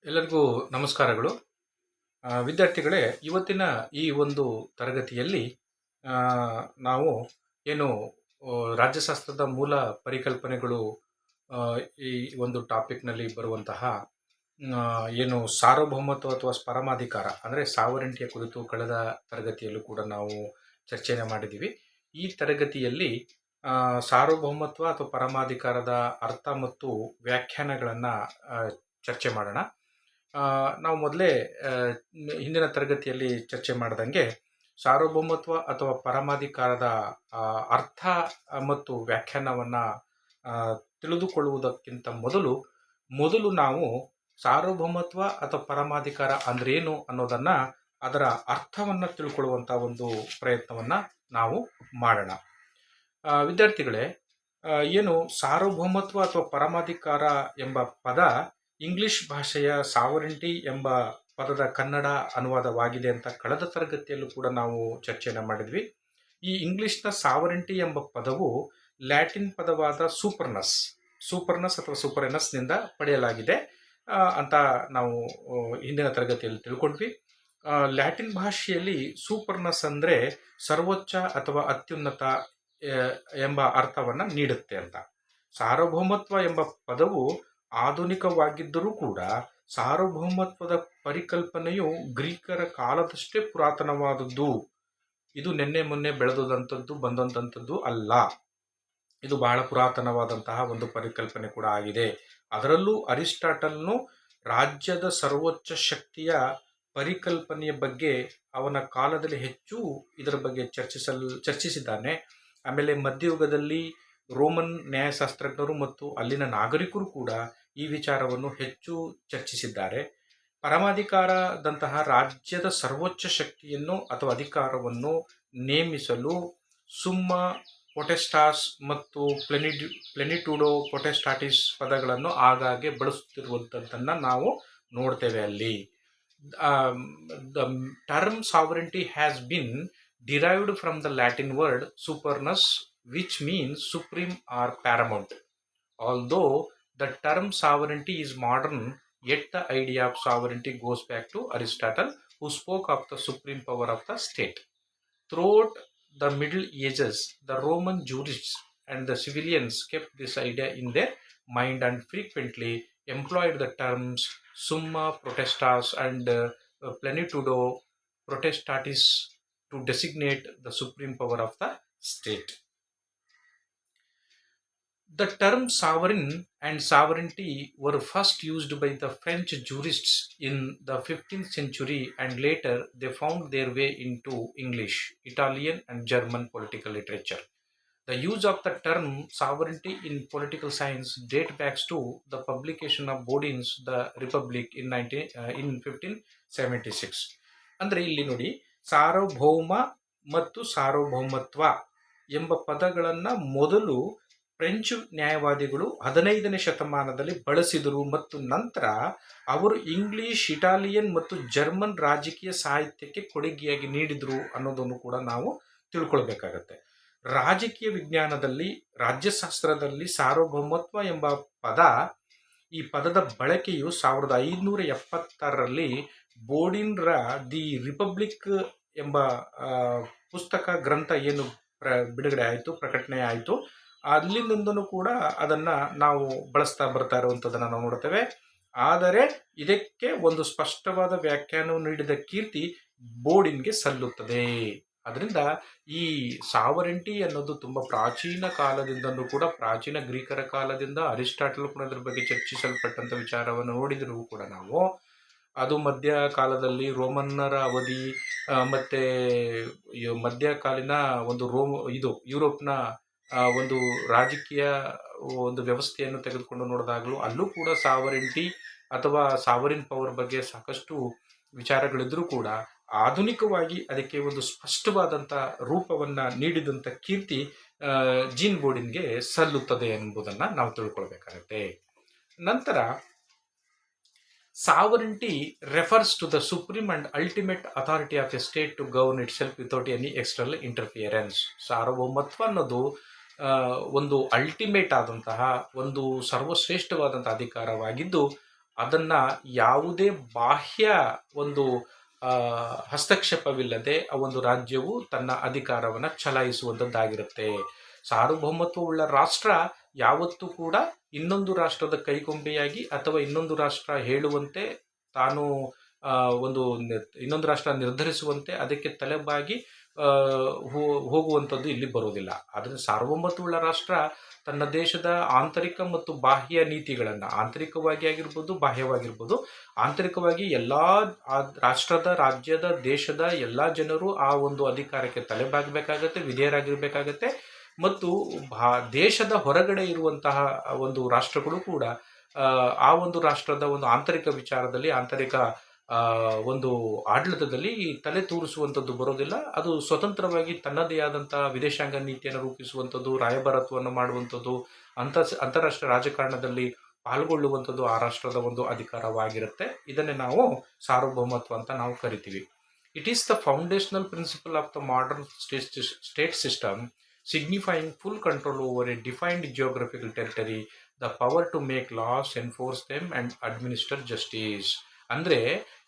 ಎಲ್ಲರಿಗೂ ನಮಸ್ಕಾರಗಳು. ವಿದ್ಯಾರ್ಥಿಗಳೇ, ಇವತ್ತಿನ ಈ ಒಂದು ತರಗತಿಯಲ್ಲಿ ಆ, ನಾವು ಏನು ರಾಜ್ಯಶಾಸ್ತ್ರದ ಮೂಲ ಪರಿಕಲ್ಪನೆಗಳು ಆ, ಈ ಒಂದು ಟಾಪಿಕ್ನಲ್ಲಿ ಬರುವಂತಹ ಆ, ಏನು ಸಾರ್ವಭೌಮತ್ವ ಅಥವಾ ಪರಮಾಧಿಕಾರ ಅಂದರೆ ಸಾವರಿಂಟಿಯ ಕುರಿತು ಕಳೆದ ತರಗತಿಯಲ್ಲೂ ಕೂಡ ನಾವು ಚರ್ಚೆಯನ್ನು ಮಾಡಿದ್ದೀವಿ. ಈ ತರಗತಿಯಲ್ಲಿ ಸಾರ್ವಭೌಮತ್ವ ಅಥವಾ ಪರಮಾಧಿಕಾರದ ಅರ್ಥ ಮತ್ತು ವ್ಯಾಖ್ಯಾನಗಳನ್ನು ಚರ್ಚೆ ಮಾಡೋಣ. ನಾವು ಮೊದಲೇ ಹಿಂದಿನ ತರಗತಿಯಲ್ಲಿ ಚರ್ಚೆ ಮಾಡ್ದಂಗೆ ಸಾರ್ವಭೌಮತ್ವ ಅಥವಾ ಪರಮಾಧಿಕಾರದ ಅರ್ಥ ಮತ್ತು ವ್ಯಾಖ್ಯಾನವನ್ನು ತಿಳಿದುಕೊಳ್ಳುವುದಕ್ಕಿಂತ ಮೊದಲು ನಾವು ಸಾರ್ವಭೌಮತ್ವ ಅಥವಾ ಪರಮಾಧಿಕಾರ ಅಂದ್ರೇನು ಅನ್ನೋದನ್ನು, ಅದರ ಅರ್ಥವನ್ನು ತಿಳ್ಕೊಳ್ಳುವಂಥ ಒಂದು ಪ್ರಯತ್ನವನ್ನು ನಾವು ಮಾಡೋಣ. ವಿದ್ಯಾರ್ಥಿಗಳೇ, ಏನು ಸಾರ್ವಭೌಮತ್ವ ಅಥವಾ ಪರಮಾಧಿಕಾರ ಎಂಬ ಪದ ಇಂಗ್ಲಿಷ್ ಭಾಷೆಯ ಸಾವರಿಂಟಿ ಎಂಬ ಪದದ ಕನ್ನಡ ಅನುವಾದವಾಗಿದೆ ಅಂತ ಕಳೆದ ತರಗತಿಯಲ್ಲೂ ಕೂಡ ನಾವು ಚರ್ಚೆಯನ್ನು ಮಾಡಿದ್ವಿ. ಈ ಇಂಗ್ಲಿಷ್ನ ಸಾವರಿಂಟಿ ಎಂಬ ಪದವು ಲ್ಯಾಟಿನ್ ಪದವಾದ ಸೂಪರ್ನಸ್ ಅಥವಾ ಸೂಪರೆನಸ್ನಿಂದ ಪಡೆಯಲಾಗಿದೆ ಅಂತ ನಾವು ಹಿಂದಿನ ತರಗತಿಯಲ್ಲಿ ತಿಳ್ಕೊಂಡ್ವಿ. ಲ್ಯಾಟಿನ್ ಭಾಷೆಯಲ್ಲಿ ಸೂಪರ್ನಸ್ ಅಂದರೆ ಸರ್ವೋಚ್ಚ ಅಥವಾ ಅತ್ಯುನ್ನತ ಎಂಬ ಅರ್ಥವನ್ನು ನೀಡುತ್ತೆ ಅಂತ. ಸಾರ್ವಭೌಮತ್ವ ಎಂಬ ಪದವು ಆಧುನಿಕವಾಗಿದ್ದರೂ ಕೂಡ ಸಾರ್ವಭೌಮತ್ವದ ಪರಿಕಲ್ಪನೆಯು ಗ್ರೀಕರ ಕಾಲದಷ್ಟೇ ಪುರಾತನವಾದದ್ದು. ಇದು ನಿನ್ನೆ ಮೊನ್ನೆ ಬಂದಂಥದ್ದು ಅಲ್ಲ. ಇದು ಬಹಳ ಪುರಾತನವಾದಂತಹ ಒಂದು ಪರಿಕಲ್ಪನೆ ಕೂಡ ಆಗಿದೆ. ಅದರಲ್ಲೂ ಅರಿಸ್ಟಾಟಲ್ನು ರಾಜ್ಯದ ಸರ್ವೋಚ್ಚ ಶಕ್ತಿಯ ಪರಿಕಲ್ಪನೆಯ ಬಗ್ಗೆ ಅವನ ಕಾಲದಲ್ಲಿ ಹೆಚ್ಚು ಇದರ ಬಗ್ಗೆ ಚರ್ಚಿಸಿದ್ದಾನೆ. ಆಮೇಲೆ ಮಧ್ಯಯುಗದಲ್ಲಿ ರೋಮನ್ ನ್ಯಾಯಶಾಸ್ತ್ರಜ್ಞರು ಮತ್ತು ಅಲ್ಲಿನ ನಾಗರಿಕರು ಕೂಡ ಈ ವಿಚಾರವನ್ನು ಹೆಚ್ಚು ಚರ್ಚಿಸಿದ್ದಾರೆ. ಪರಮಾಧಿಕಾರದಂತಹ ರಾಜ್ಯದ ಸರ್ವೋಚ್ಚ ಶಕ್ತಿಯನ್ನು ಅಥವಾ ಅಧಿಕಾರವನ್ನು ನೇಮಿಸಲು ಸುಮ್ಮ ಪೊಟೆಸ್ಟಾಸ್ ಮತ್ತು ಪ್ಲೆನಿಟುಡೋ ಪೊಟೆಸ್ಟಾಟಿಸ್ ಪದಗಳನ್ನು ಆಗಾಗ್ಗೆ ಬಳಸುತ್ತಿರುವಂಥದ್ದನ್ನು ನಾವು ನೋಡ್ತೇವೆ. ಅಲ್ಲಿ the term sovereignty has been derived from the Latin word supernus, which means supreme or paramount. Although the term sovereignty is modern, yet the idea of sovereignty goes back to Aristotle, who spoke of the supreme power of the state. Throughout the Middle Ages, the Roman jurists and the civilians kept this idea in their mind and frequently employed the terms summa potestas and plenitudo potestatis to designate the supreme power of the state. The term sovereign and sovereignty were first used by the French jurists in the 15th century, and later they found their way into English, Italian and German political literature. The use of the term sovereignty in political science dates back to the publication of Bodin's The Republic in 1576. ಅಂದರೆ ಇಲ್ಲಿ ನೋಡಿ, ಸಾರ್ವಭೌಮ ಮತ್ತು ಸಾರ್ವಭೌಮತ್ವ ಎಂಬ ಪದಗಳನ್ನು ಮೊದಲು French ನ್ಯಾಯವಾದಿಗಳು 15ನೇ ಶತಮಾನದಲ್ಲಿ ಬಳಸಿದರು ಮತ್ತು ನಂತರ ಅವರು ಇಂಗ್ಲಿಷ್, ಇಟಾಲಿಯನ್ ಮತ್ತು ಜರ್ಮನ್ ರಾಜಕೀಯ ಸಾಹಿತ್ಯಕ್ಕೆ ಕೊಡುಗೆಯಾಗಿ ನೀಡಿದರು ಅನ್ನೋದನ್ನು ಕೂಡ ನಾವು ತಿಳ್ಕೊಳ್ಬೇಕಾಗತ್ತೆ. ರಾಜಕೀಯ ವಿಜ್ಞಾನದಲ್ಲಿ, ರಾಜ್ಯಶಾಸ್ತ್ರದಲ್ಲಿ ಸಾರ್ವಭೌಮತ್ವ ಎಂಬ ಈ ಪದದ ಬಳಕೆಯು 1570ರಲ್ಲಿ ಬೋಡಿನ್ರ ದಿ ರಿಪಬ್ಲಿಕ್ ಎಂಬ ಗ್ರಂಥ ಏನು ಬಿಡುಗಡೆ ಆಯಿತು, ಪ್ರಕಟಣೆ ಆಯಿತು, ಅಲ್ಲಿಂದನೂ ಕೂಡ ಅದನ್ನು ನಾವು ಬಳಸ್ತಾ ಬರ್ತಾ ಇರುವಂಥದ್ದನ್ನು ನಾವು ನೋಡ್ತೇವೆ. ಆದರೆ ಇದಕ್ಕೆ ಒಂದು ಸ್ಪಷ್ಟವಾದ ವ್ಯಾಖ್ಯಾನವನ್ನು ನೀಡಿದ ಕೀರ್ತಿ ಬೋಡಿನ್ಗೆ ಸಲ್ಲುತ್ತದೆ. ಅದರಿಂದ ಈ ಸಾವರಿಂಟಿ ಅನ್ನೋದು ತುಂಬ ಪ್ರಾಚೀನ ಕಾಲದಿಂದಲೂ ಕೂಡ, ಪ್ರಾಚೀನ ಗ್ರೀಕರ ಕಾಲದಿಂದ ಅರಿಸ್ಟಾಟಲ್ ಕೂಡ ಅದರ ಬಗ್ಗೆ ಚರ್ಚಿಸಲ್ಪಟ್ಟಂಥ ವಿಚಾರವನ್ನು ನೋಡಿದರೂ ಕೂಡ ನಾವು ಅದು ಮಧ್ಯಕಾಲದಲ್ಲಿ ರೋಮನ್ನರ ಅವಧಿ ಮತ್ತು ಮಧ್ಯಕಾಲೀನ ಒಂದು ಯುರೋಪ್ನ ಒಂದು ರಾಜಕೀಯ ಒಂದು ವ್ಯವಸ್ಥೆಯನ್ನು ತೆಗೆದುಕೊಂಡು ನೋಡಿದಾಗಲೂ ಅಲ್ಲೂ ಕೂಡ ಸಾವರಿಂಟಿ ಅಥವಾ ಸಾವರಿನ್ ಪವರ್ ಬಗ್ಗೆ ಸಾಕಷ್ಟು ವಿಚಾರಗಳಿದ್ರೂ ಕೂಡ ಆಧುನಿಕವಾಗಿ ಅದಕ್ಕೆ ಒಂದು ಸ್ಪಷ್ಟವಾದಂಥ ರೂಪವನ್ನು ನೀಡಿದಂಥ ಕೀರ್ತಿ ಜೀನ್ ಬೋಡಿನ್ಗೆ ಸಲ್ಲುತ್ತದೆ ಎಂಬುದನ್ನು ನಾವು ತಿಳ್ಕೊಳ್ಬೇಕಾಗತ್ತೆ. ನಂತರ ಸಾವರಿಂಟಿ refers to the supreme and ultimate authority of a state to govern itself without any external interference. ಸಾರ್ವಭೌಮತ್ವ ಅನ್ನೋದು ಒಂದು ಅಲ್ಟಿಮೇಟ್ ಆದಂತಹ ಒಂದು ಸರ್ವಶ್ರೇಷ್ಠವಾದಂತಹ ಅಧಿಕಾರವಾಗಿದ್ದು ಅದನ್ನ ಯಾವುದೇ ಬಾಹ್ಯ ಒಂದು ಆ, ಹಸ್ತಕ್ಷೇಪವಿಲ್ಲದೆ ಆ ಒಂದು ರಾಜ್ಯವು ತನ್ನ ಅಧಿಕಾರವನ್ನು ಚಲಾಯಿಸುವಂಥದ್ದಾಗಿರುತ್ತೆ. ಸಾರ್ವಭೌಮತ್ವವುಳ್ಳ ರಾಷ್ಟ್ರ ಯಾವತ್ತೂ ಕೂಡ ಇನ್ನೊಂದು ರಾಷ್ಟ್ರದ ಕೈಗೊಂಬೆಯಾಗಿ ಅಥವಾ ಇನ್ನೊಂದು ರಾಷ್ಟ್ರ ಹೇಳುವಂತೆ ತಾನು ಆ, ಒಂದು ಇನ್ನೊಂದು ರಾಷ್ಟ್ರ ನಿರ್ಧರಿಸುವಂತೆ ಅದಕ್ಕೆ ತಲೆಬಾಗಿ ಆ, ಹೋಗುವಂಥದ್ದು ಇಲ್ಲಿ ಬರೋದಿಲ್ಲ. ಆದರೆ ಸಾರ್ವಭೌಮತ್ವವುಳ್ಳ ರಾಷ್ಟ್ರ ತನ್ನ ದೇಶದ ಆಂತರಿಕ ಮತ್ತು ಬಾಹ್ಯ ನೀತಿಗಳನ್ನು, ಆಂತರಿಕವಾಗಿ ಆಗಿರ್ಬೋದು ಬಾಹ್ಯವಾಗಿರ್ಬೋದು, ಆಂತರಿಕವಾಗಿ ಎಲ್ಲ ರಾಷ್ಟ್ರದ, ರಾಜ್ಯದ, ದೇಶದ ಎಲ್ಲ ಜನರು ಆ ಒಂದು ಅಧಿಕಾರಕ್ಕೆ ತಲೆಬಾಗಬೇಕಾಗತ್ತೆ, ವಿಧೇಯರಾಗಿರ್ಬೇಕಾಗತ್ತೆ. ಮತ್ತು ದೇಶದ ಹೊರಗಡೆ ಇರುವಂತಹ ಒಂದು ರಾಷ್ಟ್ರಗಳು ಕೂಡ ಆ ಒಂದು ರಾಷ್ಟ್ರದ ಒಂದು ಆಂತರಿಕ ವಿಚಾರದಲ್ಲಿ, ಆಂತರಿಕ ಒಂದು ಆಡಳಿತದಲ್ಲಿ ತಲೆ ತೂರಿಸುವಂಥದ್ದು ಬರೋದಿಲ್ಲ. ಅದು ಸ್ವತಂತ್ರವಾಗಿ ತನ್ನದೇ ಆದಂತಹ ವಿದೇಶಾಂಗ ನೀತಿಯನ್ನು ರೂಪಿಸುವಂಥದ್ದು, ರಾಯಭಾರತ್ವವನ್ನು ಮಾಡುವಂಥದ್ದು, ಅಂತಾರಾಷ್ಟ್ರೀಯ ರಾಜಕಾರಣದಲ್ಲಿ ಪಾಲ್ಗೊಳ್ಳುವಂಥದ್ದು ಆ ರಾಷ್ಟ್ರದ ಒಂದು ಅಧಿಕಾರವಾಗಿರುತ್ತೆ. ಇದನ್ನೇ ನಾವು ಸಾರ್ವಭೌಮತ್ವ ಅಂತ ನಾವು ಕರಿತೀವಿ. It is the foundational principle of the modern state system, signifying full control over a defined geographical territory, the power to make laws, enforce them and administer justice. ಅಂದರೆ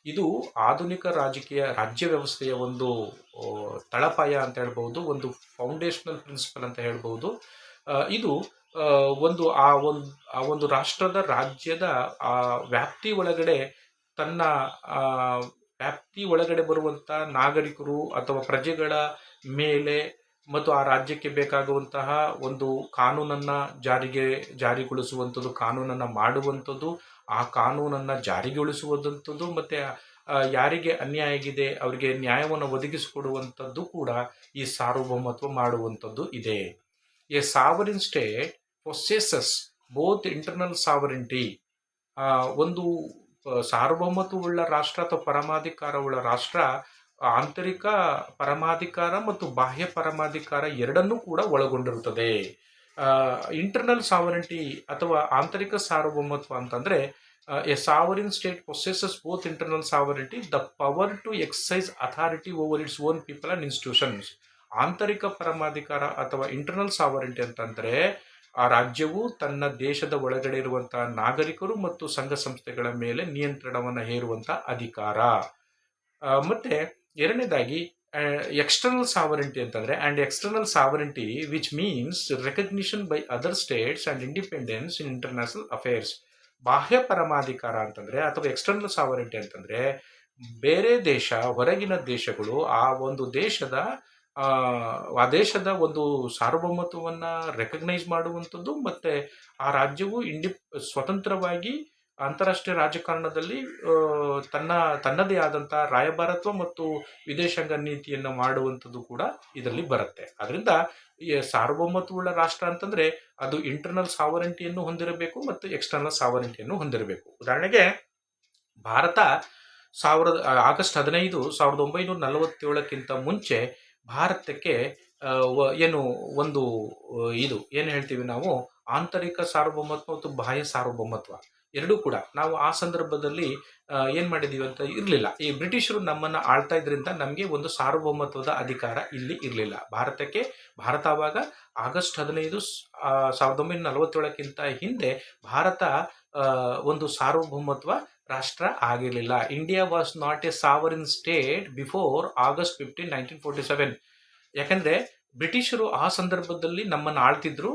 ಇದು ಆಧುನಿಕ ರಾಜ್ಯ ವ್ಯವಸ್ಥೆಯ ಒಂದು ತಳಪಾಯ ಅಂತ ಹೇಳ್ಬೋದು, ಒಂದು ಫೌಂಡೇಶನಲ್ ಪ್ರಿನ್ಸಿಪಲ್ ಅಂತ ಹೇಳ್ಬೋದು. ಇದು ಆ ಒಂದು ರಾಷ್ಟ್ರದ, ರಾಜ್ಯದ ವ್ಯಾಪ್ತಿ ಒಳಗಡೆ ತನ್ನ ವ್ಯಾಪ್ತಿ ಒಳಗಡೆ ಬರುವಂಥ ನಾಗರಿಕರು ಅಥವಾ ಪ್ರಜೆಗಳ ಮೇಲೆ ಮತ್ತು ಆ ರಾಜ್ಯಕ್ಕೆ ಬೇಕಾಗುವಂತಹ ಒಂದು ಕಾನೂನನ್ನು ಜಾರಿಗೊಳಿಸುವಂಥದ್ದು, ಕಾನೂನನ್ನು ಮಾಡುವಂಥದ್ದು, ಆ ಕಾನೂನನ್ನು ಜಾರಿಗೊಳಿಸುವಂಥದ್ದು, ಮತ್ತು ಯಾರಿಗೆ ಅನ್ಯಾಯ ಆಗಿದೆ ಅವರಿಗೆ ನ್ಯಾಯವನ್ನು ಒದಗಿಸಿಕೊಡುವಂಥದ್ದು ಕೂಡ ಈ ಸಾರ್ವಭೌಮತ್ವ ಮಾಡುವಂಥದ್ದು ಇದೆ. A sovereign state possesses both internal sovereignty. ಒಂದು ಸಾರ್ವಭೌಮತ್ವವುಳ್ಳ ರಾಷ್ಟ್ರ ಅಥವಾ ಪರಮಾಧಿಕಾರವುಳ್ಳ ರಾಷ್ಟ್ರ ಆಂತರಿಕ ಪರಮಾಧಿಕಾರ ಮತ್ತು ಬಾಹ್ಯ ಪರಮಾಧಿಕಾರ ಎರಡನ್ನೂ ಕೂಡ ಒಳಗೊಂಡಿರುತ್ತದೆ. ಇಂಟರ್ನಲ್ ಸಾವರಿನ್ಟಿ ಅಥವಾ ಆಂತರಿಕ ಸಾರ್ವಭೌಮತ್ವ ಅಂತಂದರೆ, a sovereign state possesses both internal sovereignty, the power to excise authority over its own people and institutions. ಆಂತರಿಕ ಪರಮಾಧಿಕಾರ ಅಥವಾ ಇಂಟರ್ನಲ್ ಸಾವರಿನ್ಟಿ ಅಂತಂದರೆ ಆ ರಾಜ್ಯವು ತನ್ನ ದೇಶದ ಒಳಗಡೆ ಇರುವಂತಹ ನಾಗರಿಕರು ಮತ್ತು ಸಂಘ ಸಂಸ್ಥೆಗಳ ಮೇಲೆ ನಿಯಂತ್ರಣವನ್ನು ಹೇರುವಂಥ ಅಧಿಕಾರ. ಮತ್ತೆ ಎರಡನೇದಾಗಿ ಎಕ್ಸ್ಟರ್ನಲ್ ಸಾವರಿನ್ಟಿ ಅಂತಂದರೆ, and external sovereignty which means recognition by other states and independence in international affairs. ಬಾಹ್ಯ ಪರಮಾಧಿಕಾರ ಅಂತಂದರೆ ಅಥವಾ ಎಕ್ಸ್ಟರ್ನಲ್ ಸಾವರಿನ್ಟಿ ಅಂತಂದರೆ, ಬೇರೆ ದೇಶ, ಹೊರಗಿನ ದೇಶಗಳು ಆ ಒಂದು ದೇಶದ ಒಂದು ಸಾರ್ವಭೌಮತ್ವವನ್ನು ರೆಕಗ್ನೈಸ್ ಮಾಡುವಂಥದ್ದು, ಮತ್ತು ಆ ರಾಜ್ಯವು ಸ್ವತಂತ್ರವಾಗಿ ಅಂತಾರಾಷ್ಟ್ರೀಯ ರಾಜಕಾರಣದಲ್ಲಿ ತನ್ನದೇ ಆದಂಥ ರಾಯಭಾರತ್ವ ಮತ್ತು ವಿದೇಶಾಂಗ ನೀತಿಯನ್ನು ಮಾಡುವಂಥದ್ದು ಕೂಡ ಇದರಲ್ಲಿ ಬರುತ್ತೆ. ಅದರಿಂದ ಈ ಸಾರ್ವಭೌಮತ್ವವುಳ್ಳ ರಾಷ್ಟ್ರ ಅಂತಂದರೆ ಅದು ಇಂಟರ್ನಲ್ ಸಾವರಿನ್ಟಿಯನ್ನು ಹೊಂದಿರಬೇಕು ಮತ್ತು ಎಕ್ಸ್ಟರ್ನಲ್ ಸಾವರಿನ್ಟಿಯನ್ನು ಹೊಂದಿರಬೇಕು. ಉದಾಹರಣೆಗೆ ಭಾರತ ಆಗಸ್ಟ್ 15, 1947ಕ್ಕಿಂತ ಮುಂಚೆ ಭಾರತಕ್ಕೆ ಏನು ಹೇಳ್ತೀವಿ ನಾವು, ಆಂತರಿಕ ಸಾರ್ವಭೌಮತ್ವ ಮತ್ತು ಬಾಹ್ಯ ಸಾರ್ವಭೌಮತ್ವ ಎರಡೂ ಕೂಡ ನಾವು ಆ ಸಂದರ್ಭದಲ್ಲಿ ಏನು ಮಾಡಿದ್ದೀವಿ ಅಂತ ಇರಲಿಲ್ಲ. ಈ ಬ್ರಿಟಿಷರು ನಮ್ಮನ್ನು ಆಳ್ತಾ ಇದ್ರಿಂದ ನಮಗೆ ಒಂದು ಸಾರ್ವಭೌಮತ್ವದ ಅಧಿಕಾರ ಇಲ್ಲಿ ಇರಲಿಲ್ಲ. ಭಾರತ ಆವಾಗ ಆಗಸ್ಟ್ 15, 1947ಕ್ಕಿಂತ ಹಿಂದೆ ಭಾರತ ಒಂದು ಸಾರ್ವಭೌಮತ್ವ ರಾಷ್ಟ್ರ ಆಗಿರಲಿಲ್ಲ. India was not A sovereign state before August 15, 1947. ಯಾಕಂದರೆ ಬ್ರಿಟಿಷರು ಆ ಸಂದರ್ಭದಲ್ಲಿ ನಮ್ಮನ್ನು ಆಳ್ತಿದ್ರು.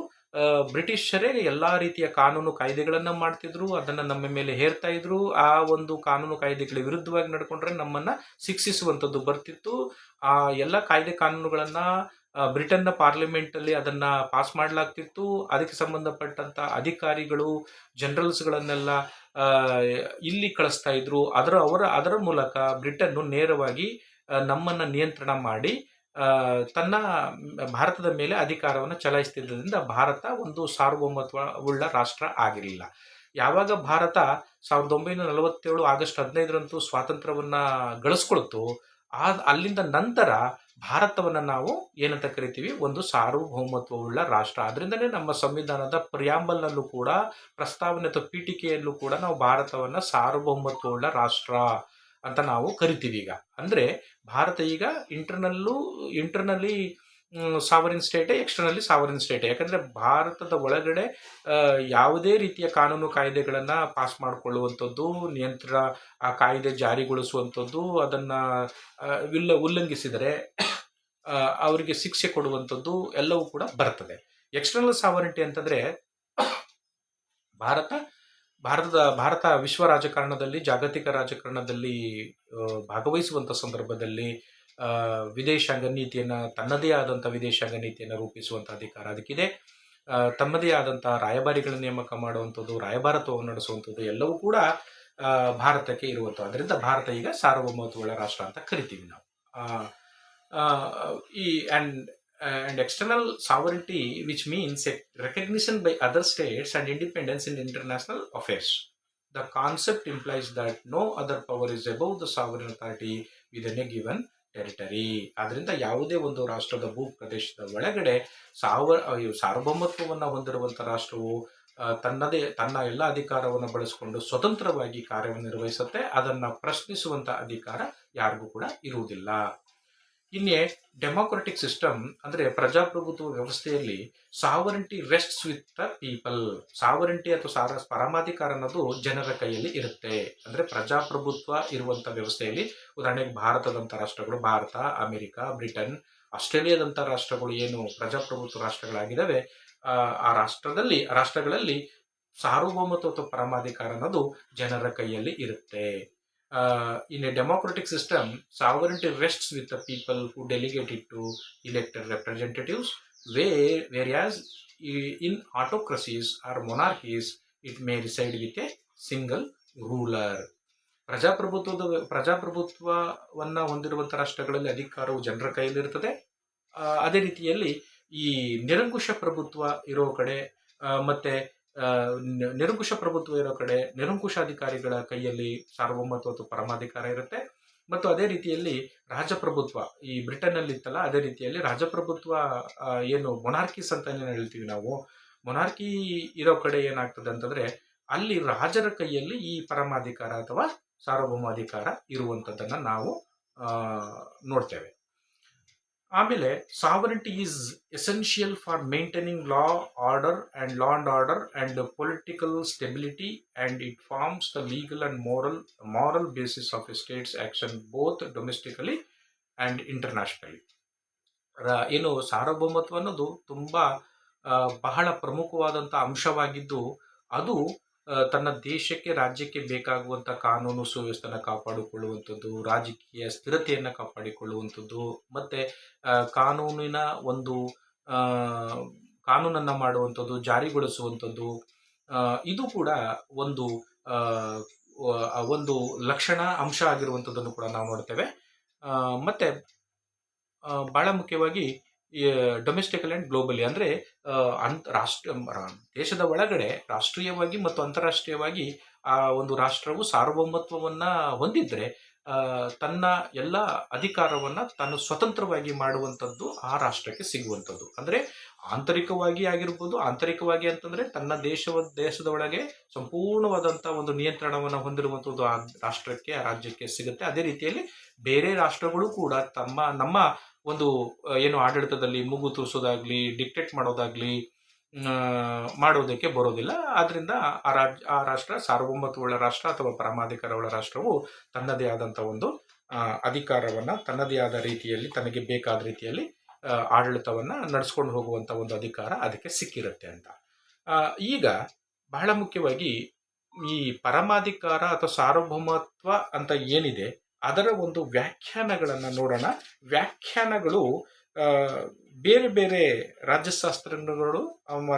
ಬ್ರಿಟಿಷರೇ ಎಲ್ಲ ರೀತಿಯ ಕಾನೂನು ಕಾಯ್ದೆಗಳನ್ನು ಮಾಡ್ತಿದ್ರು, ಅದನ್ನು ನಮ್ಮ ಮೇಲೆ ಹೇರ್ತಾ ಇದ್ರು. ಆ ಒಂದು ಕಾನೂನು ಕಾಯ್ದೆಗಳ ವಿರುದ್ಧವಾಗಿ ನಡ್ಕೊಂಡ್ರೆ ನಮ್ಮನ್ನು ಶಿಕ್ಷಿಸುವಂಥದ್ದು ಬರ್ತಿತ್ತು. ಆ ಎಲ್ಲ ಕಾಯ್ದೆ ಕಾನೂನುಗಳನ್ನು ಬ್ರಿಟನ್ನ ಪಾರ್ಲಿಮೆಂಟಲ್ಲಿ ಅದನ್ನು ಪಾಸ್ ಮಾಡಲಾಗ್ತಿತ್ತು. ಅದಕ್ಕೆ ಸಂಬಂಧಪಟ್ಟಂಥ ಅಧಿಕಾರಿಗಳು, ಜನರಲ್ಸ್ಗಳನ್ನೆಲ್ಲ ಇಲ್ಲಿ ಕಳಿಸ್ತಾ ಇದ್ರು. ಅದರ ಮೂಲಕ ಬ್ರಿಟನ್ನು ನೇರವಾಗಿ ನಮ್ಮನ್ನು ನಿಯಂತ್ರಣ ಮಾಡಿ ತನ್ನ ಭಾರತದ ಮೇಲೆ ಅಧಿಕಾರವನ್ನು ಚಲಾಯಿಸ್ತಿದ್ದರಿಂದ ಭಾರತ ಒಂದು ಸಾರ್ವಭೌಮತ್ವ ಉಳ್ಳ ರಾಷ್ಟ್ರ ಆಗಿರಲಿಲ್ಲ. ಯಾವಾಗ ಭಾರತ 1947 ಆಗಸ್ಟ್ 15ರಂದು ಸ್ವಾತಂತ್ರ್ಯವನ್ನು ಗಳಿಸ್ಕೊಳ್ತು, ಅಲ್ಲಿಂದ ನಂತರ ಭಾರತವನ್ನು ನಾವು ಏನಂತ ಕರಿತೀವಿ, ಒಂದು ಸಾರ್ವಭೌಮತ್ವವುಳ್ಳ ರಾಷ್ಟ್ರ. ಅದರಿಂದನೇ ನಮ್ಮ ಸಂವಿಧಾನದ ಪ್ರಿಯಾಂಬಲ್ನಲ್ಲೂ ಕೂಡ, ಪ್ರಸ್ತಾವನೆ ಅಥವಾ ಪೀಠಿಕೆಯಲ್ಲೂ ಕೂಡ ನಾವು ಭಾರತವನ್ನು ಸಾರ್ವಭೌಮತ್ವವುಳ್ಳ ರಾಷ್ಟ್ರ ಅಂತ ನಾವು ಕರಿತೀವಿ. ಈಗ ಅಂದರೆ ಭಾರತ ಈಗ ಇಂಟರ್ನಲಿ ಸಾವರಿನ್ ಸ್ಟೇಟೇ, ಎಕ್ಸ್ಟರ್ನಲಿ ಸಾವರಿನ್ ಸ್ಟೇಟೇ. ಯಾಕಂದರೆ ಭಾರತದ ಒಳಗಡೆ ಯಾವುದೇ ರೀತಿಯ ಕಾನೂನು ಕಾಯ್ದೆಗಳನ್ನು ಪಾಸ್ ಮಾಡಿಕೊಳ್ಳುವಂಥದ್ದು, ಆ ಕಾಯ್ದೆ ಜಾರಿಗೊಳಿಸುವಂಥದ್ದು, ಅದನ್ನು ಉಲ್ಲಂಘಿಸಿದರೆ ಅವರಿಗೆ ಶಿಕ್ಷೆ ಕೊಡುವಂಥದ್ದು ಎಲ್ಲವೂ ಕೂಡ ಬರ್ತದೆ. ಎಕ್ಸ್ಟರ್ನಲ್ ಸಾವರಿಟಿ ಅಂತಂದರೆ ಭಾರತ ವಿಶ್ವ ರಾಜಕಾರಣದಲ್ಲಿ, ಜಾಗತಿಕ ರಾಜಕಾರಣದಲ್ಲಿ ಭಾಗವಹಿಸುವಂಥ ಸಂದರ್ಭದಲ್ಲಿ ವಿದೇಶಾಂಗ ನೀತಿಯನ್ನು, ತನ್ನದೇ ಆದಂಥ ವಿದೇಶಾಂಗ ನೀತಿಯನ್ನು ರೂಪಿಸುವಂಥ ಅಧಿಕಾರ ಅದಕ್ಕಿದೆ. ತಮ್ಮದೇ ಆದಂಥ ರಾಯಭಾರಿಗಳ ನೇಮಕ ಮಾಡುವಂಥದ್ದು, ರಾಯಭಾರತ್ವವನ್ನು ನಡೆಸುವಂಥದ್ದು ಎಲ್ಲವೂ ಕೂಡ ಭಾರತಕ್ಕೆ ಇರುವಂಥದ್ದು. ಅದರಿಂದ ಭಾರತ ಈಗ ಸಾರ್ವಭೌಮತ್ವವುಳ್ಳ ರಾಷ್ಟ್ರ ಅಂತ ಕರಿತೀವಿ ನಾವು. and external sovereignty, which means a recognition by other states and independence in international affairs. The concept implies that no other power is above the sovereign authority within a given territory. ಆದ್ದರಿಂದ ಯಾವುದೇ ಒಂದು ರಾಷ್ಟ್ರದ ಭೂಪ್ರದೇಶದ ಒಳಗಡೆ ಸಾರ್ವಭೌಮತ್ವವನ್ನು ಹೊಂದಿರುವಂಥ ರಾಷ್ಟ್ರವು ತನ್ನ ಎಲ್ಲ ಅಧಿಕಾರವನ್ನು ಬಳಸಿಕೊಂಡು ಸ್ವತಂತ್ರವಾಗಿ ಕಾರ್ಯವನ್ನು ನಿರ್ವಹಿಸುತ್ತೆ. ಅದನ್ನು ಪ್ರಶ್ನಿಸುವಂಥ ಅಧಿಕಾರ ಯಾರಿಗೂ ಕೂಡ ಇರುವುದಿಲ್ಲ. ಇನ್ನೇ ಡೆಮೋಕ್ರೆಟಿಕ್ ಸಿಸ್ಟಮ್ ಅಂದರೆ ಪ್ರಜಾಪ್ರಭುತ್ವ ವ್ಯವಸ್ಥೆಯಲ್ಲಿ ಸಾವರಿಟಿ ರೆಸ್ಟ್ಸ್ ವಿತ್ ದ ಪೀಪಲ್. ಸಾವರಿಟಿ ಅಥವಾ ಪರಮಾಧಿಕಾರ ಅನ್ನೋದು ಜನರ ಕೈಯಲ್ಲಿ ಇರುತ್ತೆ. ಅಂದರೆ ಪ್ರಜಾಪ್ರಭುತ್ವ ಇರುವಂಥ ವ್ಯವಸ್ಥೆಯಲ್ಲಿ, ಉದಾಹರಣೆಗೆ ಭಾರತದಂಥ ರಾಷ್ಟ್ರಗಳು, ಭಾರತ, ಅಮೆರಿಕ, ಬ್ರಿಟನ್, ಆಸ್ಟ್ರೇಲಿಯಾದಂಥ ರಾಷ್ಟ್ರಗಳು ಏನು ಪ್ರಜಾಪ್ರಭುತ್ವ ರಾಷ್ಟ್ರಗಳಾಗಿದ್ದಾವೆ, ಆ ರಾಷ್ಟ್ರಗಳಲ್ಲಿ ಸಾರ್ವಭೌಮತ್ವ ಅಥವಾ ಪರಮಾಧಿಕಾರ ಅನ್ನೋದು ಜನರ ಕೈಯಲ್ಲಿ ಇರುತ್ತೆ. In a democratic system, sovereignty rests with the people who delegate it to elected representatives, whereas in autocracies or monarchies, it may reside with a single ruler. ಪ್ರಜಾಪ್ರಭುತ್ವವನ್ನು ಹೊಂದಿರುವಂಥ ರಾಷ್ಟ್ರಗಳಲ್ಲಿ ಅಧಿಕಾರವು ಜನರ ಕೈಯಲ್ಲಿರ್ತದೆ. ಅದೇ ರೀತಿಯಲ್ಲಿ ಈ ನಿರಂಕುಶ ಪ್ರಭುತ್ವ ಇರೋ ಕಡೆ ಮತ್ತೆ ನಿರಂಕುಶ ಪ್ರಭುತ್ವ ಇರೋ ಕಡೆ ನಿರಂಕುಶಾಧಿಕಾರಿಗಳ ಕೈಯಲ್ಲಿ ಸಾರ್ವಭೌಮತ್ವ ಅಥವಾ ಪರಮಾಧಿಕಾರ ಇರುತ್ತೆ. ಮತ್ತು ಅದೇ ರೀತಿಯಲ್ಲಿ ರಾಜಪ್ರಭುತ್ವ ಈ ಬ್ರಿಟನ್ನಲ್ಲಿ ಇತ್ತಲ್ಲ, ಅದೇ ರೀತಿಯಲ್ಲಿ ರಾಜಪ್ರಭುತ್ವ ಏನು ಮೊನಾರ್ಕೀಸ್ ಅಂತ ಏನು ಹೇಳ್ತೀವಿ ನಾವು, ಮೊನಾರ್ಕಿ ಇರೋ ಕಡೆ ಏನಾಗ್ತದೆ ಅಂತಂದರೆ ಅಲ್ಲಿ ರಾಜರ ಕೈಯಲ್ಲಿ ಈ ಪರಮಾಧಿಕಾರ ಅಥವಾ ಸಾರ್ವಭೌಮಾಧಿಕಾರ ಇರುವಂಥದ್ದನ್ನು ನಾವು ನೋಡ್ತೇವೆ. ಆಮೇಲೆ sovereignty is essential for maintaining law and order and political stability, and it forms the legal and moral basis of a state's action both domestically and internationally. ಏನು ಸಾರ್ವಭೌಮತ್ವ ಅನ್ನೋದು ತುಂಬ ಬಹಳ ಪ್ರಮುಖವಾದಂಥ ಅಂಶವಾಗಿದ್ದು, ಅದು ತನ್ನ ದೇಶಕ್ಕೆ, ರಾಜ್ಯಕ್ಕೆ ಬೇಕಾಗುವಂಥ ಕಾನೂನು ಸುವ್ಯವಸ್ಥೆಯನ್ನು ಕಾಪಾಡಿಕೊಳ್ಳುವಂಥದ್ದು, ರಾಜಕೀಯ ಸ್ಥಿರತೆಯನ್ನು ಕಾಪಾಡಿಕೊಳ್ಳುವಂಥದ್ದು, ಮತ್ತು ಕಾನೂನನ್ನು ಮಾಡುವಂಥದ್ದು, ಜಾರಿಗೊಳಿಸುವಂಥದ್ದು, ಇದು ಕೂಡ ಒಂದು ಲಕ್ಷಣ ಅಂಶ ಆಗಿರುವಂಥದ್ದನ್ನು ಕೂಡ ನಾವು ನೋಡ್ತೇವೆ. ಮತ್ತು ಭಾಳ ಮುಖ್ಯವಾಗಿ ಡೊಮೆಸ್ಟಿಕಲ್ ಆ್ಯಂಡ್ ಗ್ಲೋಬಲಿ ಅಂದರೆ ದೇಶದ ಒಳಗಡೆ ರಾಷ್ಟ್ರೀಯವಾಗಿ ಮತ್ತು ಅಂತಾರಾಷ್ಟ್ರೀಯವಾಗಿ ಆ ಒಂದು ರಾಷ್ಟ್ರವು ಸಾರ್ವಭೌಮತ್ವವನ್ನು ಹೊಂದಿದ್ರೆ ತನ್ನ ಎಲ್ಲ ಅಧಿಕಾರವನ್ನು ತಾನು ಸ್ವತಂತ್ರವಾಗಿ ಮಾಡುವಂಥದ್ದು ಆ ರಾಷ್ಟ್ರಕ್ಕೆ ಸಿಗುವಂಥದ್ದು. ಅಂದರೆ ಆಂತರಿಕವಾಗಿ ಅಂತಂದರೆ ತನ್ನ ದೇಶದ ಒಳಗೆ ಸಂಪೂರ್ಣವಾದಂಥ ಒಂದು ನಿಯಂತ್ರಣವನ್ನು ಹೊಂದಿರುವಂಥದ್ದು ಆ ರಾಷ್ಟ್ರಕ್ಕೆ, ಆ ರಾಜ್ಯಕ್ಕೆ ಸಿಗುತ್ತೆ. ಅದೇ ರೀತಿಯಲ್ಲಿ ಬೇರೆ ರಾಷ್ಟ್ರಗಳು ಕೂಡ ನಮ್ಮ ಒಂದು ಏನು ಆಡಳಿತದಲ್ಲಿ ಮೂಗು ತೂರಿಸೋದಾಗ್ಲಿ, ಡಿಕ್ಟೇಟ್ ಮಾಡೋದಾಗ್ಲಿ ಮಾಡೋದಕ್ಕೆ ಬರೋದಿಲ್ಲ. ಆದ್ದರಿಂದ ಆ ರಾಷ್ಟ್ರ ಸಾರ್ವಭೌಮತ್ವವುಳ್ಳ ರಾಷ್ಟ್ರ ಅಥವಾ ಪರಮಾಧಿಕಾರವುಳ್ಳ ರಾಷ್ಟ್ರವು ತನ್ನದೇ ಆದಂಥ ಒಂದು ಅಧಿಕಾರವನ್ನು ತನ್ನದೇ ಆದ ರೀತಿಯಲ್ಲಿ, ತನಗೆ ಬೇಕಾದ ರೀತಿಯಲ್ಲಿ ಆಡಳಿತವನ್ನು ನಡೆಸ್ಕೊಂಡು ಹೋಗುವಂಥ ಒಂದು ಅಧಿಕಾರ ಅದಕ್ಕೆ ಸಿಕ್ಕಿರುತ್ತೆ ಅಂತ. ಈಗ ಬಹಳ ಮುಖ್ಯವಾಗಿ ಈ ಪರಮಾಧಿಕಾರ ಅಥವಾ ಸಾರ್ವಭೌಮತ್ವ ಅಂತ ಏನಿದೆ ಅದರ ಒಂದು ವ್ಯಾಖ್ಯಾನಗಳನ್ನು ನೋಡೋಣ. ವ್ಯಾಖ್ಯಾನಗಳು ಬೇರೆ ಬೇರೆ ರಾಜ್ಯಶಾಸ್ತ್ರಜ್ಞರು,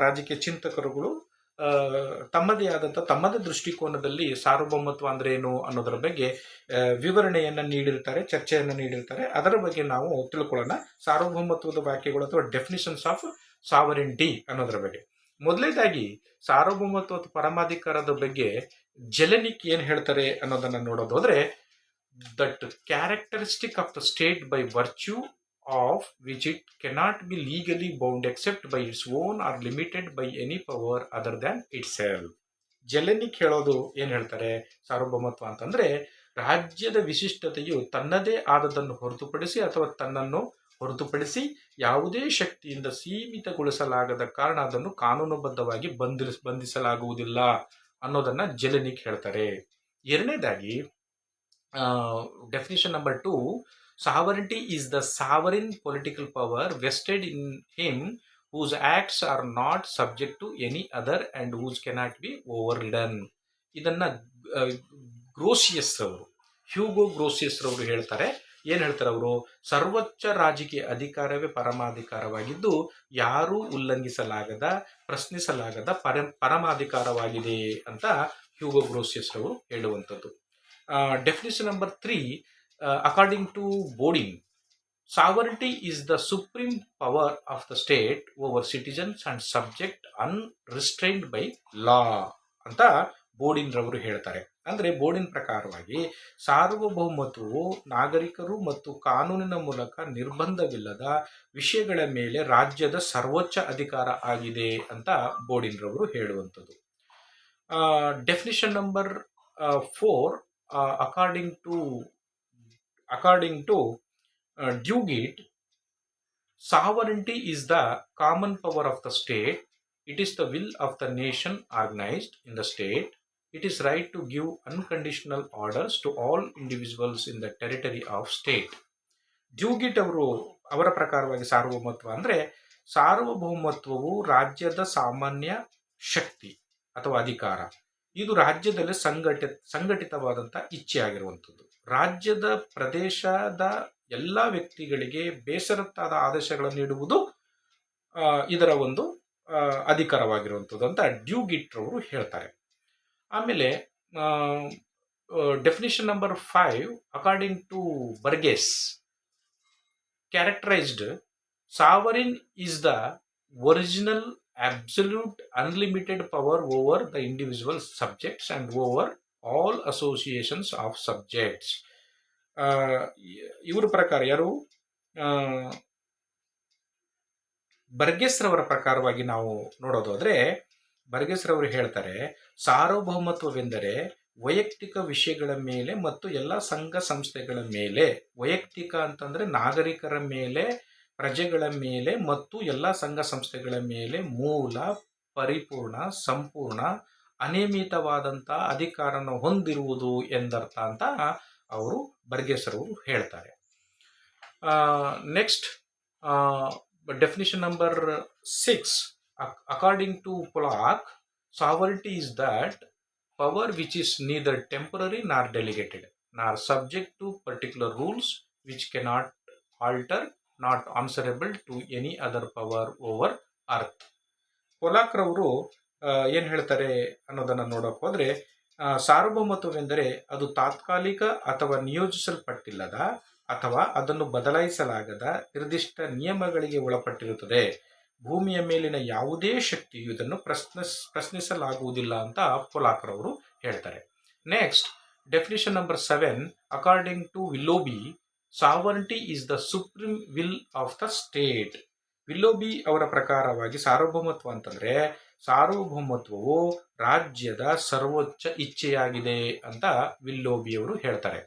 ರಾಜಕೀಯ ಚಿಂತಕರುಗಳು ತಮ್ಮದೇ ದೃಷ್ಟಿಕೋನದಲ್ಲಿ ಸಾರ್ವಭೌಮತ್ವ ಅಂದರೆ ಏನು ಅನ್ನೋದರ ಬಗ್ಗೆ ವಿವರಣೆಯನ್ನು ನೀಡಿರ್ತಾರೆ, ಚರ್ಚೆಯನ್ನು ನೀಡಿರ್ತಾರೆ. ಅದರ ಬಗ್ಗೆ ನಾವು ತಿಳ್ಕೊಳ್ಳೋಣ. ಸಾರ್ವಭೌಮತ್ವದ ವ್ಯಾಖ್ಯೆಗಳು ಅಥವಾ ಡೆಫಿನಿಷನ್ಸ್ ಆಫ್ ಸಾವರಿಟಿ ಅನ್ನೋದರ ಬಗ್ಗೆ. ಮೊದಲನೇದಾಗಿ ಸಾರ್ವಭೌಮತ್ವ ಅಥವಾ ಪರಮಾಧಿಕಾರದ ಬಗ್ಗೆ ಜೆಲೆನಿಕ್ ಏನು ಹೇಳ್ತಾರೆ ಅನ್ನೋದನ್ನು ನೋಡೋದಾದ್ರೆ, that characteristic of the state by virtue of which it cannot be legally bound except by its own or limited by any power other than itself. ಜೆಲೆನಿಕ್ ಹೇಳೋದು ಏನು ಹೇಳ್ತಾರೆ, ಸಾರ್ವಭೌಮತ್ವ ಅಂತಂದರೆ ರಾಜ್ಯದ ವಿಶಿಷ್ಟತೆಯು ತನ್ನದೇ ಆದದನ್ನು ಹೊರತುಪಡಿಸಿ ಅಥವಾ ತನ್ನನ್ನು ಹೊರತುಪಡಿಸಿ ಯಾವುದೇ ಶಕ್ತಿಯಿಂದ ಸೀಮಿತಗೊಳಿಸಲಾಗದ ಕಾರಣ ಅದನ್ನು ಕಾನೂನುಬದ್ಧವಾಗಿ ಬಂಧಿಸಲಾಗುವುದಿಲ್ಲ ಅನ್ನೋದನ್ನ ಜೆಲೆನಿಕ್ ಹೇಳ್ತಾರೆ. ಎರಡನೇದಾಗಿ definition number 2, sovereignty is the sovereign political power vested in him whose acts are not subject to any other and whose cannot be overridden. ಇದನ್ನ ಗ್ರೋಸಿಯಸ್ ಅವರು, ಹ್ಯೂಗೋ ಗ್ರೋಸಿಯಸ್ ರವರು ಹೇಳ್ತಾರೆ. ಏನ್ ಹೇಳ್ತಾರೆ ಅವರು? ಸರ್ವೋಚ್ಚ ರಾಜಕೀಯ ಅಧಿಕಾರವೇ ಪರಮಾಧಿಕಾರವಾಗಿದ್ದು ಯಾರೂ ಉಲ್ಲಂಘಿಸಲಾಗದ, ಪ್ರಶ್ನಿಸಲಾಗದ ಪರಮಾಧಿಕಾರವಾಗಿದೆ ಅಂತ ಹ್ಯೂಗೋ ಗ್ರೋಸಿಯಸ್ ರವರು ಹೇಳುವಂಥದ್ದು. Definition number 3, according to Bodin, sovereignty is the supreme power of the state over citizens and subject unrestrained by law ಅಂತ ಬೋರ್ಡಿನ್ ರವರು ಹೇಳ್ತಾರೆ. ಅಂದ್ರೆ ಬೋರ್ಡಿನ್ ಪ್ರಕಾರವಾಗಿ ಸಾರ್ವಭೌಮತ್ವವು ನಾಗರಿಕರು ಮತ್ತು ಕಾನೂನಿನ ಮೂಲಕ ನಿರ್ಬಂಧವಿಲ್ಲದ ವಿಷಯಗಳ ಮೇಲೆ ರಾಜ್ಯದ ಸರ್ವೋಚ್ಚ ಅಧಿಕಾರ ಆಗಿದೆ ಅಂತ ಬೋರ್ಡಿನ್ ರವರು ಹೇಳುವಂಥದ್ದು. Definition number 4, according to Dugit, sovereignty is the common power of the state. It is the will of the nation organized in the state. It is right to give unconditional orders to all individuals in the territory of state. ಡ್ಯೂಗಿಟ್ ಅವರ ಪ್ರಕಾರವಾಗಿ ಸಾರ್ವಭೌಮತ್ವ ಅಂದ್ರೆ ಸಾರ್ವಭೌಮತ್ವವು ರಾಜ್ಯದ ಸಾಮಾನ್ಯ ಶಕ್ತಿ ಅಥವಾ ಅಧಿಕಾರ. ಇದು ರಾಜ್ಯದಲ್ಲಿ ಸಂಘಟಿತವಾದಂತಹ ಇಚ್ಛೆ ಆಗಿರುವಂಥದ್ದು. ರಾಜ್ಯದ ಪ್ರದೇಶದ ಎಲ್ಲ ವ್ಯಕ್ತಿಗಳಿಗೆ ಬೇಸರತ್ತಾದ ಆದೇಶಗಳನ್ನು ನೀಡುವುದು ಇದರ ಒಂದು ಅಧಿಕಾರವಾಗಿರುವಂಥದ್ದು ಅಂತ ಡ್ಯೂಗಿಟ್ ರವರು ಹೇಳ್ತಾರೆ. ಆಮೇಲೆ definition number 5, according to Burgess, characterised sovereign is the original absolute unlimited power over the individual subjects and over all associations of subjects. ಇವರ ಪ್ರಕಾರ ಯಾರು? ಬರ್ಗೆಸ್ ರವರ ಪ್ರಕಾರವಾಗಿ ನಾವು ನೋಡೋದಾದ್ರೆ ಬರ್ಗೆಸ್ ರವರು ಹೇಳ್ತಾರೆ, ಸಾರ್ವಭೌಮತ್ವವೆಂದರೆ ವೈಯಕ್ತಿಕ ವಿಷಯಗಳ ಮೇಲೆ ಮತ್ತು ಎಲ್ಲ ಸಂಘ ಸಂಸ್ಥೆಗಳ ಮೇಲೆ, ವೈಯಕ್ತಿಕ ಅಂತಂದ್ರೆ ನಾಗರಿಕರ ಮೇಲೆ, ಪ್ರಜೆಗಳ ಮೇಲೆ ಮತ್ತು ಎಲ್ಲ ಸಂಘ ಸಂಸ್ಥೆಗಳ ಮೇಲೆ ಮೂಲ, ಪರಿಪೂರ್ಣ, ಸಂಪೂರ್ಣ, ಅನಿಯಮಿತವಾದಂತಹ ಅಧಿಕಾರನ ಹೊಂದಿರುವುದು ಎಂದರ್ಥ ಅಂತ ಅವರು ಬರ್ಗೆಸರವರು ಹೇಳ್ತಾರೆ. Next definition number 6, according to Pollock, sovereignty is that power which is neither temporary nor delegated nor subject to particular rules which cannot alter, not answerable to any other power over earth. Pollock ರವರು ಏನ್ ಹೇಳ್ತಾರೆ ಅನ್ನೋದನ್ನ ನೋಡಕ್ ಹೋದ್ರೆ, ಸಾರ್ವಭೌಮತ್ವವೆಂದರೆ ಅದು ತಾತ್ಕಾಲಿಕ ಅಥವಾ ನಿಯೋಜಿಸಲ್ಪಟ್ಟಿಲ್ಲದ ಅಥವಾ ಅದನ್ನು ಬದಲಾಯಿಸಲಾಗದ ನಿರ್ದಿಷ್ಟ ನಿಯಮಗಳಿಗೆ ಒಳಪಟ್ಟಿರುತ್ತದೆ. ಭೂಮಿಯ ಮೇಲಿನ ಯಾವುದೇ ಶಕ್ತಿಯು ಇದನ್ನು ಪ್ರಶ್ನಿಸಲಾಗುವುದಿಲ್ಲ ಅಂತ ಪೊಲಾಕ್ ರವರು ಹೇಳ್ತಾರೆ. Next definition number 7, according to Willoughby, sovereignty is the supreme will of the state. Willoughby ಅವರ ಪ್ರಕಾರವಾಗಿ ಸಾರ್ವಭೌಮತ್ವ ಅಂತಂದ್ರೆ ಸಾರ್ವಭೌಮತ್ವವು ರಾಜ್ಯದ ಸರ್ವೋಚ್ಚ ಇಚ್ಛೆಯಾಗಿದೆ ಅಂತ ವಿಲ್ಲೋಬಿ ಅವರು ಹೇಳ್ತಾರೆ.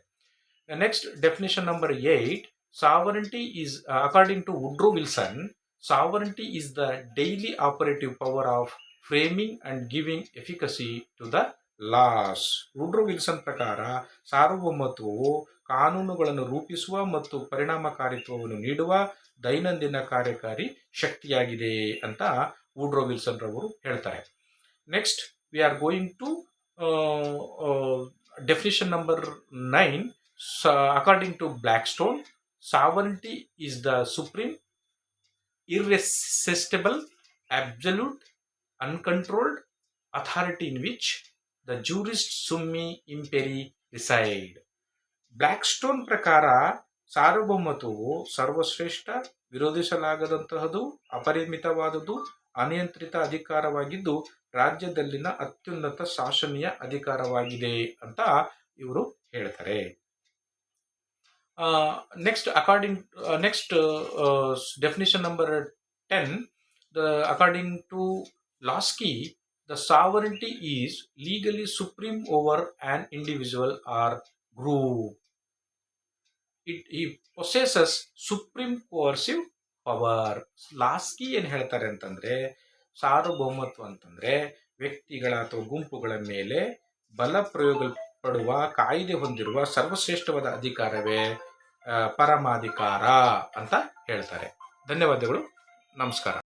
Next definition number 8, sovereignty is according to Woodrow Wilson, sovereignty is the daily operative power of framing and giving efficacy to the laws. Woodrow Wilson ಪ್ರಕಾರ ಸಾರ್ವಭೌಮತ್ವವು ಕಾನೂನುಗಳನ್ನು ರೂಪಿಸುವ ಮತ್ತು ಪರಿಣಾಮಕಾರಿತ್ವವನ್ನು ನೀಡುವ ದೈನಂದಿನ ಕಾರ್ಯಕಾರಿ ಶಕ್ತಿಯಾಗಿದೆ ಅಂತ ವುಡ್ರೋ ವಿಲ್ಸನ್ ರವರು ಹೇಳ್ತಾರೆ. Next we are going to definition number 9, according to Blackstone, sovereignty is the supreme irresistible absolute uncontrolled authority in which the juris summi imperi reside. Black stone ಪ್ರಕಾರ ಸಾರ್ವಭೌಮತ್ವವು ಸರ್ವಶ್ರೇಷ್ಠ, ವಿರೋಧಿಸಲಾಗದಂತಹದು, ಅಪರಿಮಿತವಾದುದು, ಅನಿಯಂತ್ರಿತ ಅಧಿಕಾರವಾಗಿದ್ದು ರಾಜ್ಯದಲ್ಲಿನ ಅತ್ಯುನ್ನತ ಶಾಸನೀಯ ಅಧಿಕಾರವಾಗಿದೆ ಅಂತ ಇವರು ಹೇಳ್ತಾರೆ. Next definition number 10, according to Lasky, the sovereignty is legally supreme over an individual or group. ಈ possesses supreme ಕೋರ್ಸಿವ್ power. Laski ಏನು ಹೇಳ್ತಾರೆ ಅಂತಂದ್ರೆ, ಸಾರ್ವಭೌಮತ್ವ ಅಂತಂದ್ರೆ ವ್ಯಕ್ತಿಗಳ ಅಥವಾ ಗುಂಪುಗಳ ಮೇಲೆ ಬಲ ಪ್ರಯೋಗ ಪಡುವ ಕಾಯ್ದೆ ಹೊಂದಿರುವ ಸರ್ವಶ್ರೇಷ್ಠವಾದ ಅಧಿಕಾರವೇ ಪರಮಾಧಿಕಾರ ಅಂತ ಹೇಳ್ತಾರೆ. ಧನ್ಯವಾದಗಳು. ನಮಸ್ಕಾರ.